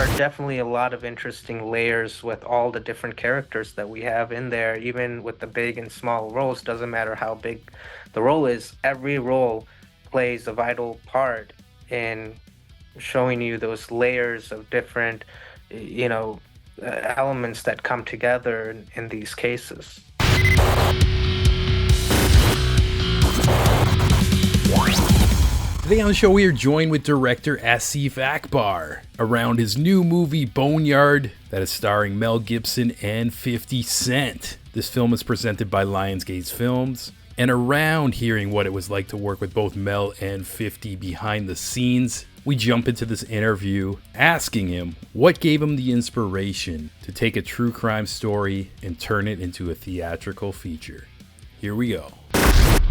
are definitely a lot of interesting layers with all the different characters that we have in there, even with the big and small roles. Doesn't matter how big the role is, every role plays a vital part in showing you those layers of different, you know, elements that come together in these cases. Today on the show, we are joined with director Asif Akbar around his new movie Boneyard that is starring Mel Gibson and 50 Cent. This film is presented by Lionsgate Films, and around hearing what it was like to work with both Mel and 50 behind the scenes, we jump into this interview asking him what gave him the inspiration to take a true crime story and turn it into a theatrical feature. Here we go.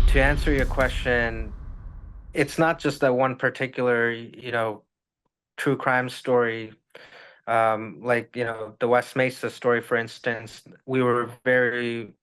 To answer your question, it's not just that one particular, true crime story. Like, the West Mesa story, for instance, we were very,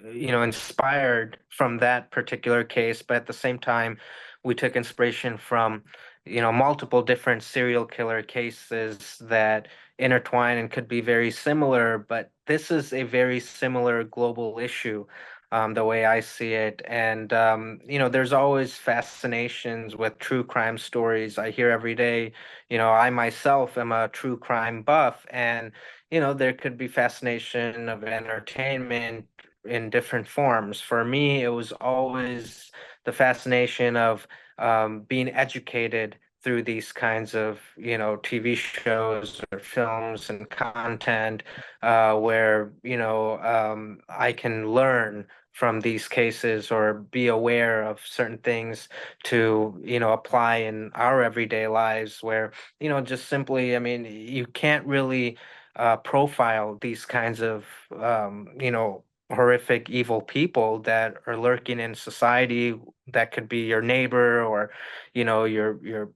inspired from that particular case, but at the same time, we took inspiration from, multiple different serial killer cases that intertwine and could be very similar, but this is a very similar global issue. The way I see it. And, there's always fascinations with true crime stories. I hear every day, I myself am a true crime buff, and, there could be fascination of entertainment in different forms. For me, it was always the fascination of being educated through these kinds of, TV shows or films and content where, I can learn from these cases or be aware of certain things to, apply in our everyday lives where, just simply, I mean, you can't really profile these kinds of, horrific evil people that are lurking in society. That could be your neighbor or your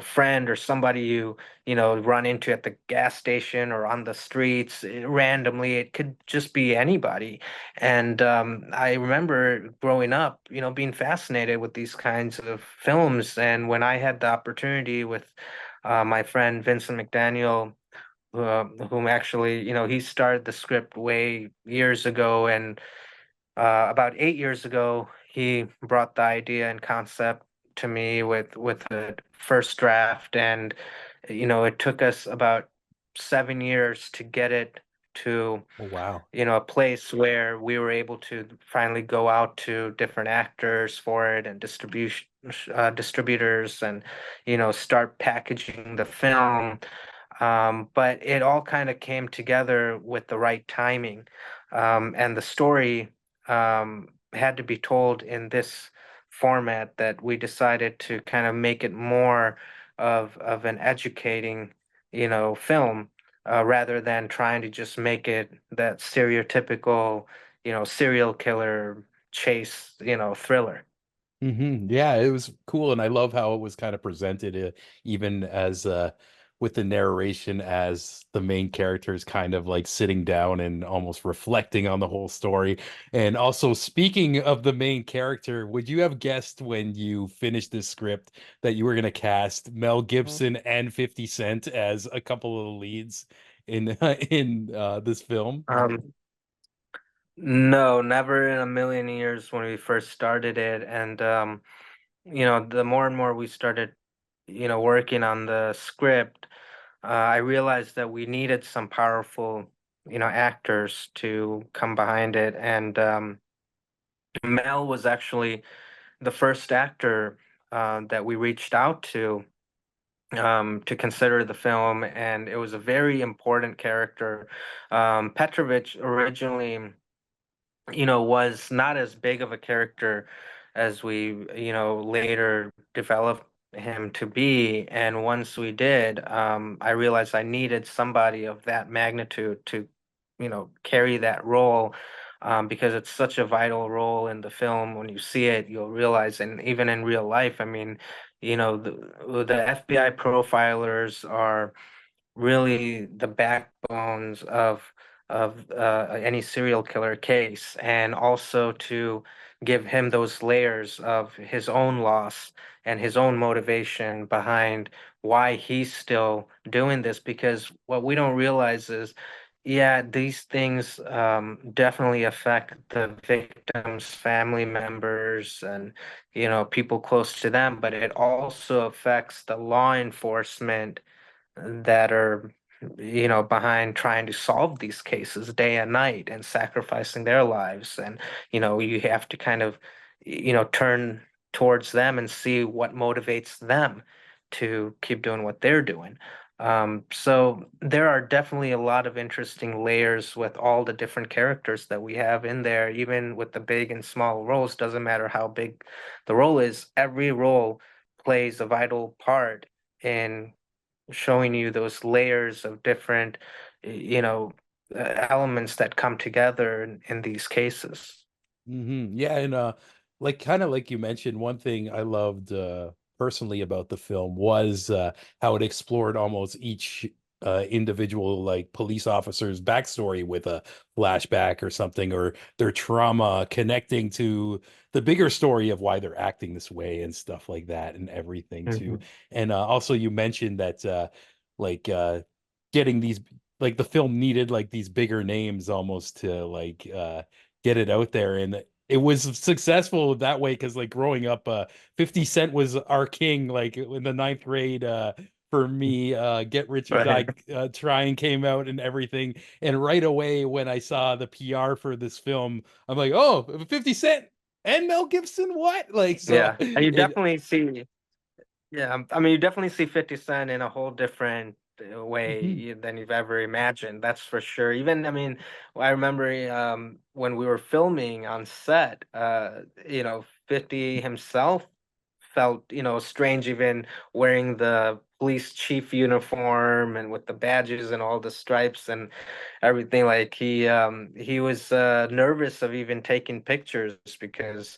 friend or somebody you run into at the gas station or on the streets randomly. It could just be anybody. And I remember growing up, being fascinated with these kinds of films. And when I had the opportunity with my friend Vincent McDaniel, whom actually, he started the script way years ago, and about 8 years ago, he brought the idea and concept to me with the first draft, and it took us about 7 years to get it to Oh, wow. a place where we were able to finally go out to different actors for it and distribution distributors and start packaging the film. But it all kind of came together with the right timing. And the story had to be told in this format that we decided to kind of make it more of an educating, film, rather than trying to just make it that stereotypical, serial killer chase, thriller. Yeah, it was cool, and I love how it was kind of presented, even as with the narration as the main character is kind of like sitting down and almost reflecting on the whole story. And also, speaking of the main character, would you have guessed when you finished this script that you were going to cast Mel Gibson and 50 Cent as a couple of the leads in in this film? Um, no, never in a million years when we first started it. And the more and more we started, working on the script, I realized that we needed some powerful, actors to come behind it. And Mel was actually the first actor that we reached out to consider the film, and it was a very important character. Petrovich originally, was not as big of a character as we, later developed him to be. And once we did, I realized I needed somebody of that magnitude to, carry that role, because it's such a vital role in the film. When you see it, you'll realize, and even in real life, I mean, the FBI profilers are really the backbones of any serial killer case, and also to give him those layers of his own loss and his own motivation behind why he's still doing this. Because what we don't realize is, yeah, these things definitely affect the victims' family members and, people close to them, but it also affects the law enforcement that are behind trying to solve these cases day and night and sacrificing their lives. And you have to kind of turn towards them and see what motivates them to keep doing what they're doing. So there are definitely a lot of interesting layers with all the different characters that we have in there, even with the big and small roles. Doesn't matter how big the role is, every role plays a vital part in showing you those layers of different, elements that come together in these cases. Yeah, and like kind of like you mentioned, one thing I loved personally about the film was how it explored almost each individual like police officer's backstory with a flashback or something, or their trauma connecting to the bigger story of why they're acting this way and stuff like that and everything too. Mhm. And also you mentioned that like getting these like the film needed like these bigger names almost to like get it out there, and it was successful that way because like growing up 50 Cent was our king like in the ninth grade for me. Get Rich or Right. Die Trying came out and everything, and right away when I saw the PR for this film I'm like, oh, 50 Cent and Mel Gibson, what, like, so Yeah. And you it. definitely see, yeah, I mean, you definitely see 50 Cent in a whole different way Mhm. than you've ever imagined. That's for sure. Even, I mean, I remember when we were filming on set, 50 himself felt, strange even wearing the police chief uniform and with the badges and all the stripes and everything. Like he was nervous of even taking pictures because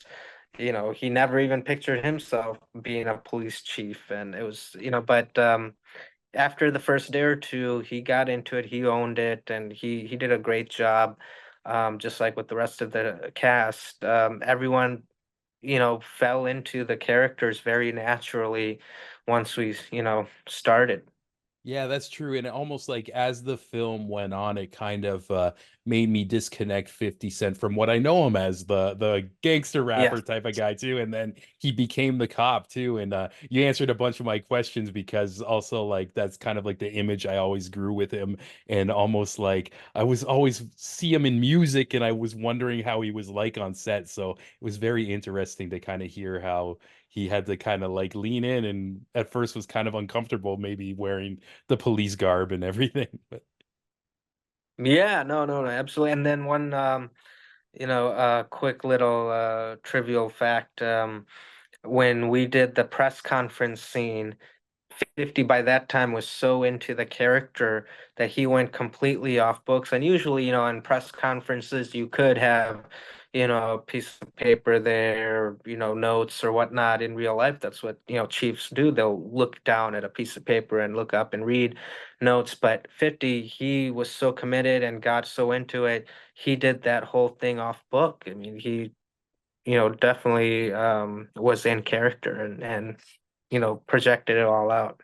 he never even pictured himself being a police chief. And it was, but after the first day or two, he got into it, he owned it, and he did a great job. Just like with the rest of the cast, everyone, fell into the characters very naturally once we, started. Yeah, that's true. And almost like as the film went on, it kind of made me disconnect 50 Cent from what I know him as, the gangster Yeah. rapper type of guy too. And then he became the cop too. And you answered a bunch of my questions because also like that's kind of like the image I always grew with him. And almost like I was always see him in music and I was wondering how he was like on set. So it was very interesting to kind of hear how he had to kind of like lean in and at first was kind of uncomfortable maybe wearing the police garb and everything. But Yeah, no, no, no, absolutely. And then one quick little trivial fact, when we did the press conference scene, 50 by that time was so into the character that he went completely off books. And usually, in press conferences, you could have, a piece of paper there, notes or whatnot. In real life, that's what, chiefs do. They'll look down at a piece of paper and look up and read notes. But 50, he was so committed and got so into it, he did that whole thing off book. I mean, he, definitely was in character and projected it all out.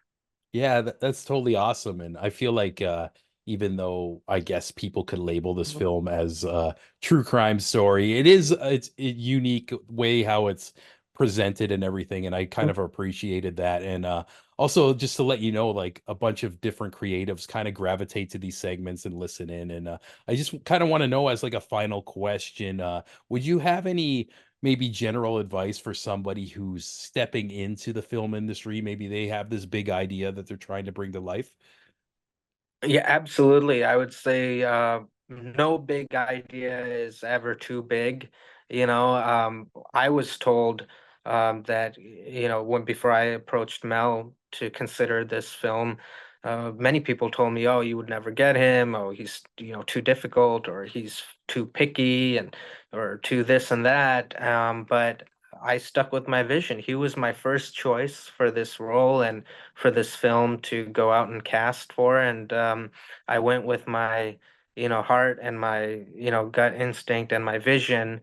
yeah, that's totally awesome. And I feel like even though I guess people could label this film as a true crime story, it is it's a unique way how it's presented and everything. And I kind of appreciated that. And also just to let you know, like a bunch of different creatives kind of gravitate to these segments and listen in. And I just kind of want to know as like a final question, would you have any maybe general advice for somebody who's stepping into the film industry? Maybe they have this big idea that they're trying to bring to life. Yeah, absolutely. I would say no big idea is ever too big. I was told that, when before I approached Mel to consider this film, many people told me, "Oh, you would never get him. Oh, he's, too difficult, or he's too picky, and or too this and that." But I stuck with my vision. He was my first choice for this role, and for this film to go out and cast for. And I went with my, heart and my, gut instinct and my vision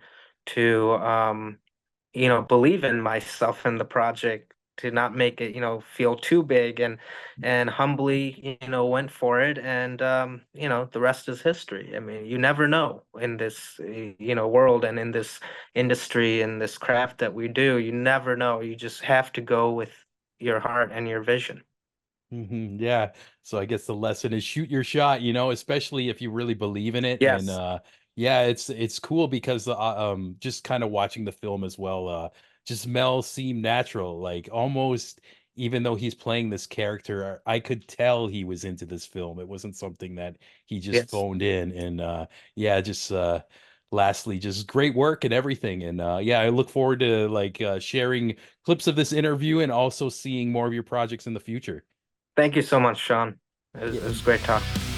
to believe in myself and the project, to not make it, feel too big, and humbly, went for it. And the rest is history. I mean, you never know in this, world, and in this industry and this craft that we do. You never know. You just have to go with your heart and your vision. Yeah. So I guess the lesson is shoot your shot, especially if you really believe in it. And Yes. yeah, it's cool because just kind of watching the film as well, just Mel seemed natural, like almost even though he's playing this character, I could tell he was into this film. It wasn't something that he just Yes. phoned in. And yeah, just lastly, just great work and everything. And yeah, I look forward to like sharing clips of this interview and also seeing more of your projects in the future. Thank you so much, Sean. It Yeah, was great talking.